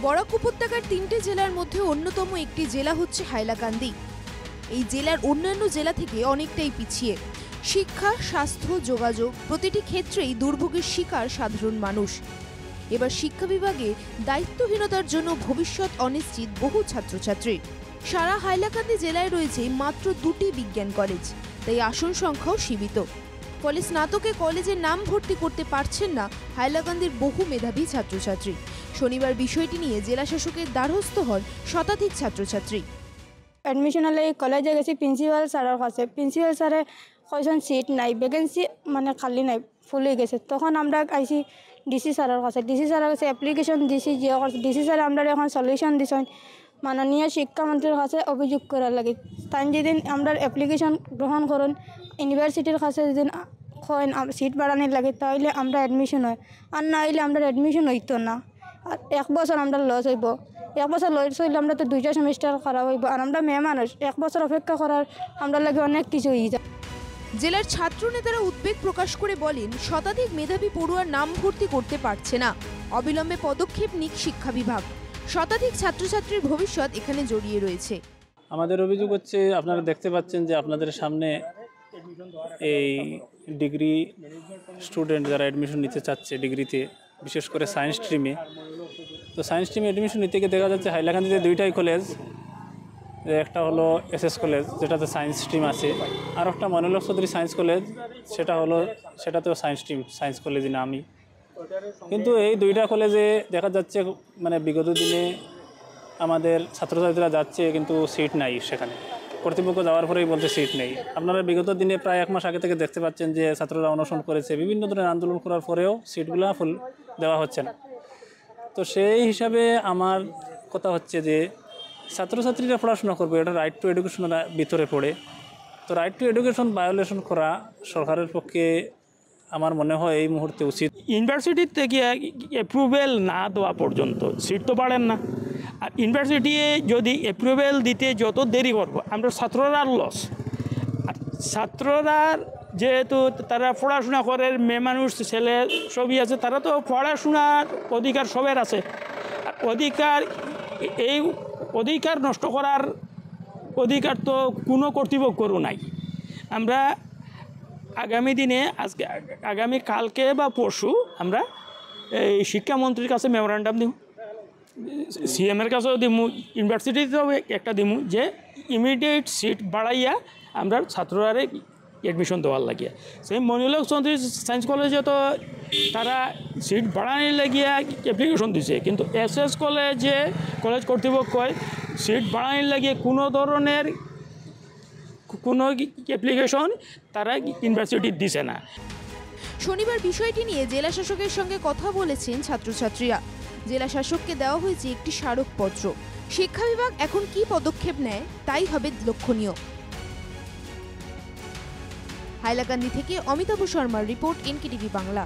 বরাক উপত্যকার 3টে জেলার মধ্যে অন্যতম একটি জেলা হচ্ছে হাইলাকান্দি। এই জেলার অন্যান্য জেলা থেকে অনেকটাই পিছিয়ে। শিক্ষা, স্বাস্থ্য, যোগাযোগ প্রতিটি ক্ষেত্রেই দুর্ভোগের শিকার সাধারণ মানুষ। এবার শিক্ষা বিভাগে দায়িত্বহীনতার জন্য ভবিষ্যৎ অনিশ্চিত বহু ছাত্রছাত্রীর। সারা হাইলাকান্দি জেলায় রয়েছে মাত্র 2টি বিজ্ঞান কলেজ, তাই আসন সংখ্যাও সীমিত। ফলে স্নাতকে কলেজে নাম ভর্তি করতে পারছেন না হাইলাকান্দির বহু মেধাবী ছাত্রছাত্রী। শনিবার বিষয়টি নিয়ে জেলা শাসকের দ্বারস্থ হন শতাধিক ছাত্রছাত্রী। এডমিশনালে কলেজে গেছি প্রিন্সিপাল স্যারের কাছে। প্রিন্সিপাল স্যারে কয়জন সিট নাই, ভ্যাকেন্সি মানে খালি নাই, ফুল হয়ে গেছে। তখন আমরা আইসি ডিসি স্যারের কাছে। ডিসি স্যারের কাছে অ্যাপ্লিকেশন দিছি, যে ডিসি স্যার আমরা এখন সলিউশন দিছেন মাননীয় শিক্ষামন্ত্রীর কাছে অভিযোগ করার লাগে। তাই যেদিন আমরা অ্যাপ্লিকেশন গ্রহণ করুন, ইউনিভার্সিটির কাছে যেদিন হয় সিট বাড়ানোর লাগে, তাহলে আমরা অ্যাডমিশন হয়, আর না হইলে আমরা অ্যাডমিশন হইতো না। আর 1 বছর আমরা লস হইব। 1 বছর লস হইলে আমরা তো 2টা সেমিস্টার খারাপ হইব। আর আমরা মেয়ে মানুষ, 1 বছর অপেক্ষা করার আমরা লাগে অনেক কিছু হয়ে যায়। জেলার ছাত্র নেতারা উদ্বেগ প্রকাশ করে বলেন, শতাধিক মেধাবী পড়ুয়ার নাম ভর্তি করতে পারছে না। অবিলম্বে পদক্ষেপ নিক শিক্ষা বিভাগ। শতাধিক ছাত্রছাত্রীর ভবিষ্যৎ এখানে জড়িয়ে রয়েছে। আমাদের অভিযোগ হচ্ছে, আপনারা দেখতে পাচ্ছেন যে আপনাদের সামনে এই ডিগ্রি স্টুডেন্ট যারা অ্যাডমিশন নিতে চাচ্ছে ডিগ্রিতে, বিশেষ করে সায়েন্স স্ট্রিমে, তো সায়েন্স স্ট্রিমে অ্যাডমিশন নিতে গিয়ে দেখা যাচ্ছে হাইলাকান্দিতে 2টাই কলেজ। একটা হলো এসএস কলেজ, যেটাতে সায়েন্স স্ট্রিম আছে, আর একটা মনোলক চৌধুরী সায়েন্স কলেজ, সেটাতেও সায়েন্স কলেজই নামই। কিন্তু এই 2টা কলেজে দেখা যাচ্ছে মানে বিগত দিনে আমাদের ছাত্রছাত্রীরা যাচ্ছে, কিন্তু সিট নাই সেখানে। কর্তৃপক্ষ যাওয়ার পরেই বলতে সিট নেই। আপনারা বিগত দিনে প্রায় 1 মাস আগে থেকে দেখতে পাচ্ছেন যে ছাত্ররা অনশন করেছে, বিভিন্ন ধরনের আন্দোলন করার পরেও সিটগুলো ফুল দেওয়া হচ্ছে না। তো সেই হিসাবে আমার কথা হচ্ছে যে ছাত্রছাত্রীরা পড়াশোনা করবে, এটা রাইট টু এডুকেশনের ভিতরে পড়ে। তো রাইট টু এডুকেশন ভায়োলেশন করা সরকারের পক্ষে আমার মনে হয় এই মুহূর্তে উচিত। ইউনিভার্সিটির থেকে অ্যাপ্রুভেল না দেওয়া পর্যন্ত সিট তো পারেন না। আর ইউনিভার্সিটি যদি অ্যাপ্রুভেল দিতে যত দেরি করবো, আমরা ছাত্ররা লস। আর ছাত্ররা যেহেতু তারা পড়াশোনা করে, মেয়ে মানুষ ছেলে সবই আছে, তারা তো পড়াশোনার অধিকার সবের আছে। আর এই অধিকার নষ্ট করার অধিকার তো কোনো কর্তৃপক্ষরও নাই। আমরা আগামী দিনে আগামী কালকে বা পরশু আমরা এই শিক্ষামন্ত্রীর কাছে মেমোরান্ডাম দিব, সিএমের কাছেও দিমু, ইউনিভার্সিটিতেও একটা দিমু, যে ইমিডিয়েট সিট বাড়াইয়া আমরা ছাত্ররা এডমিশন দেওয়ার লাগিয়া। সেই মনিলক চৌধুরী সায়েন্স কলেজে তো তারা সিট বাড়ানোর লাগিয়া অ্যাপ্লিকেশন দিছে, কিন্তু এসএস কলেজে কলেজ কর্তৃপক্ষ সিট বাড়ানোর লাগিয়ে কোনো ধরনের কোনো অ্যাপ্লিকেশন তারা ইউনিভার্সিটি দিছে না। শনিবার বিষয়টি নিয়ে জেলা শাসকের সঙ্গে কথা বলেছেন ছাত্রছাত্রীরা। জেলা শাসককে দেওয়া হয়েছে একটি স্মারকপত্র। শিক্ষা বিভাগ এখন কি পদক্ষেপ নেয় তাই হবে লক্ষণীয়। হাইলাকান্দি থেকে অমিতাভ শর্মার রিপোর্ট, এনকেটিভি বাংলা।